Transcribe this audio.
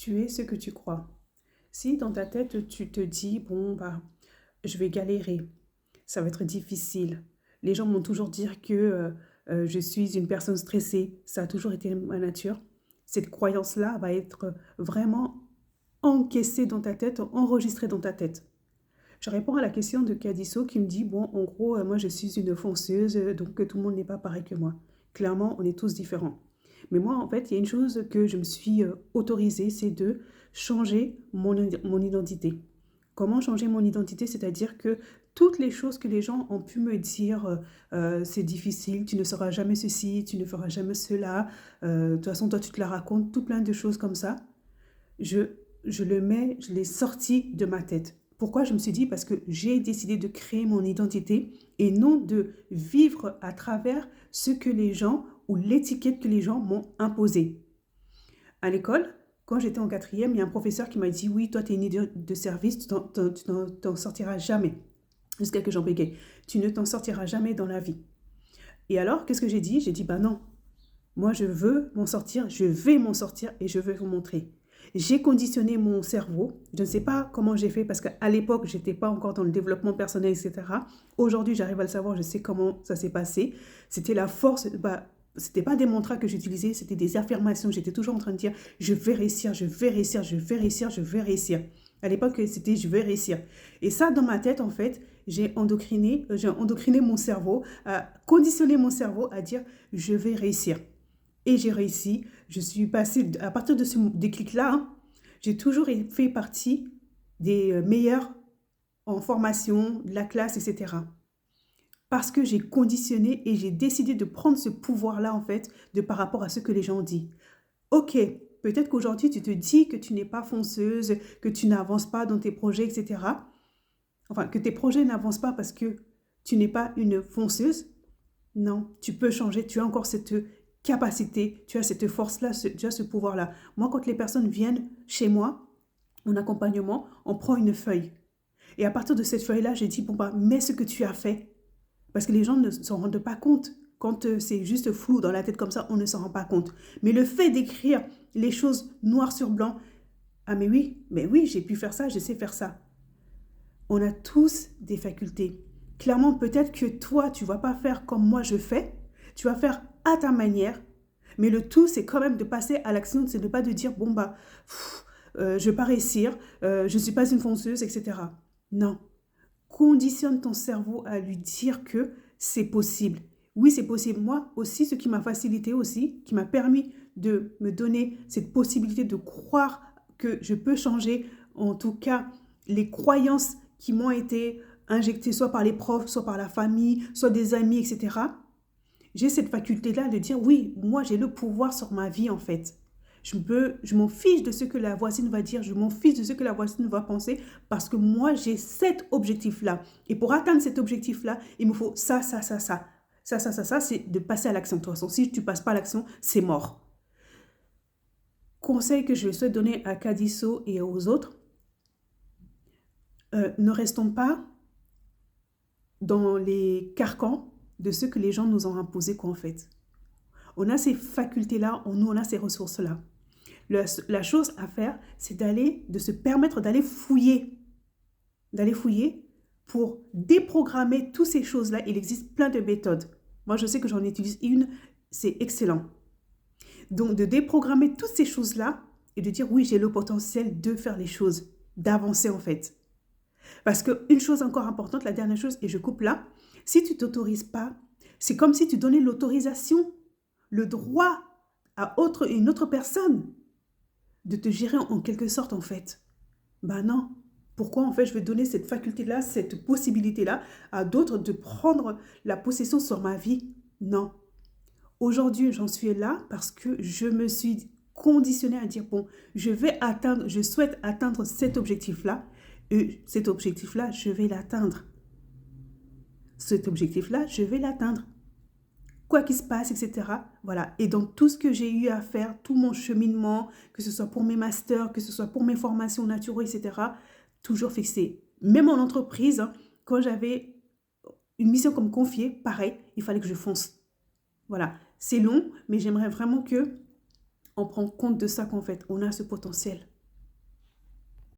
Tu es ce que tu crois. Si dans ta tête, tu te dis, bon, bah, je vais galérer, ça va être difficile. Les gens m'ont toujours dit que je suis une personne stressée. Ça a toujours été ma nature. Cette croyance-là va être vraiment encaissée dans ta tête, enregistrée dans ta tête. Je réponds à la question de Cadisso qui me dit, bon, en gros, moi, je suis une fonceuse, donc tout le monde n'est pas pareil que moi. Clairement, on est tous différents. Mais moi, en fait, il y a une chose que je me suis autorisée, c'est de changer mon identité. Comment changer mon identité? C'est-à-dire que toutes les choses que les gens ont pu me dire, c'est difficile, tu ne seras jamais ceci, tu ne feras jamais cela, de toute façon, toi, tu te la racontes, tout plein de choses comme ça, je, je l'ai sorti de ma tête. Pourquoi je me suis dit? Parce que j'ai décidé de créer mon identité et non de vivre à travers ce que les gens ou l'étiquette que les gens m'ont imposée. À l'école, quand j'étais en quatrième, il y a un professeur qui m'a dit, oui, toi, tu es une idiote de service, tu t'en sortiras jamais. Jusqu'à que j'en bégaye. Tu ne t'en sortiras jamais dans la vie. Et alors, qu'est-ce que j'ai dit? J'ai dit, bah non, moi, je veux m'en sortir, je vais m'en sortir et je vais vous montrer. J'ai conditionné mon cerveau. Je ne sais pas comment j'ai fait parce qu'à l'époque, je n'étais pas encore dans le développement personnel, etc. Aujourd'hui, j'arrive à le savoir, je sais comment ça s'est passé. C'était la force, bah, c'était pas des mantras que j'utilisais, c'était des affirmations. J'étais toujours en train de dire, je vais réussir, je vais réussir, je vais réussir, je vais réussir. À l'époque, c'était je vais réussir. Et ça, dans ma tête, en fait, j'ai endocriné mon cerveau, conditionné mon cerveau à dire, je vais réussir. Et j'ai réussi. Je suis passée, à partir de ce déclic-là, hein, j'ai toujours fait partie des meilleurs en formation, de la classe, etc. Parce que j'ai conditionné et j'ai décidé de prendre ce pouvoir-là, en fait, de par rapport à ce que les gens disent. Ok, peut-être qu'aujourd'hui, tu te dis que tu n'es pas fonceuse, que tu n'avances pas dans tes projets, etc. Enfin, que tes projets n'avancent pas parce que tu n'es pas une fonceuse. Non, tu peux changer, tu as encore cette capacité, tu as cette force-là, tu as ce pouvoir-là. Moi, quand les personnes viennent chez moi, en accompagnement, on prend une feuille. Et à partir de cette feuille-là, j'ai dit, bon, bah, mets ce que tu as fait. Parce que les gens ne s'en rendent pas compte. Quand c'est juste flou dans la tête comme ça, on ne s'en rend pas compte. Mais le fait d'écrire les choses noir sur blanc, ah mais oui, j'ai pu faire ça, je sais faire ça. On a tous des facultés. Clairement, peut-être que toi, tu ne vas pas faire comme moi je fais. Tu vas faire à ta manière. Mais le tout, c'est quand même de passer à l'action. C'est de pas de dire, bon, bah, je ne vais pas réussir, je ne suis pas une fonceuse, etc. Non. Conditionne ton cerveau à lui dire que c'est possible. Oui, c'est possible. Moi aussi, ce qui m'a facilité aussi, qui m'a permis de me donner cette possibilité de croire que je peux changer, en tout cas, les croyances qui m'ont été injectées soit par les profs, soit par la famille, soit des amis, etc. J'ai cette faculté-là de dire, oui, moi j'ai le pouvoir sur ma vie en fait. Je m'en fiche de ce que la voisine va dire, je m'en fiche de ce que la voisine va penser, parce que moi j'ai cet objectif-là. Et pour atteindre cet objectif-là, il me faut ça, ça, ça, ça. Ça, c'est de passer à l'action. De toute façon, si tu ne passes pas à l'action, c'est mort. Conseil que je souhaite donner à Cadisso et aux autres, ne restons pas dans les carcans de ce que les gens nous ont imposé qu'en fait. On a ces facultés-là, nous on a ces ressources-là. La chose à faire, c'est de se permettre d'aller fouiller pour déprogrammer toutes ces choses-là. Il existe plein de méthodes. Moi, je sais que j'en utilise une, c'est excellent. Donc, de déprogrammer toutes ces choses-là et de dire, oui, j'ai le potentiel de faire les choses, d'avancer en fait. Parce qu'une chose encore importante, la dernière chose, et je coupe là, si tu ne t'autorises pas, c'est comme si tu donnais l'autorisation, le droit à une autre personne de te gérer en quelque sorte en fait. Ben non. Pourquoi en fait je vais donner cette faculté-là, cette possibilité-là à d'autres de prendre la possession sur ma vie? Non. Aujourd'hui, j'en suis là parce que je me suis conditionnée à dire, bon, je souhaite atteindre cet objectif-là et cet objectif-là, je vais l'atteindre. Cet objectif-là, je vais l'atteindre. Quoi qu'il se passe, etc. Voilà. Et dans tout ce que j'ai eu à faire, tout mon cheminement, que ce soit pour mes masters, que ce soit pour mes formations naturelles, etc., toujours fixé. Même en entreprise, hein, quand j'avais une mission comme confiée, pareil, il fallait que je fonce. Voilà. C'est long, mais j'aimerais vraiment que on prenne compte de ça qu'en fait, on a ce potentiel.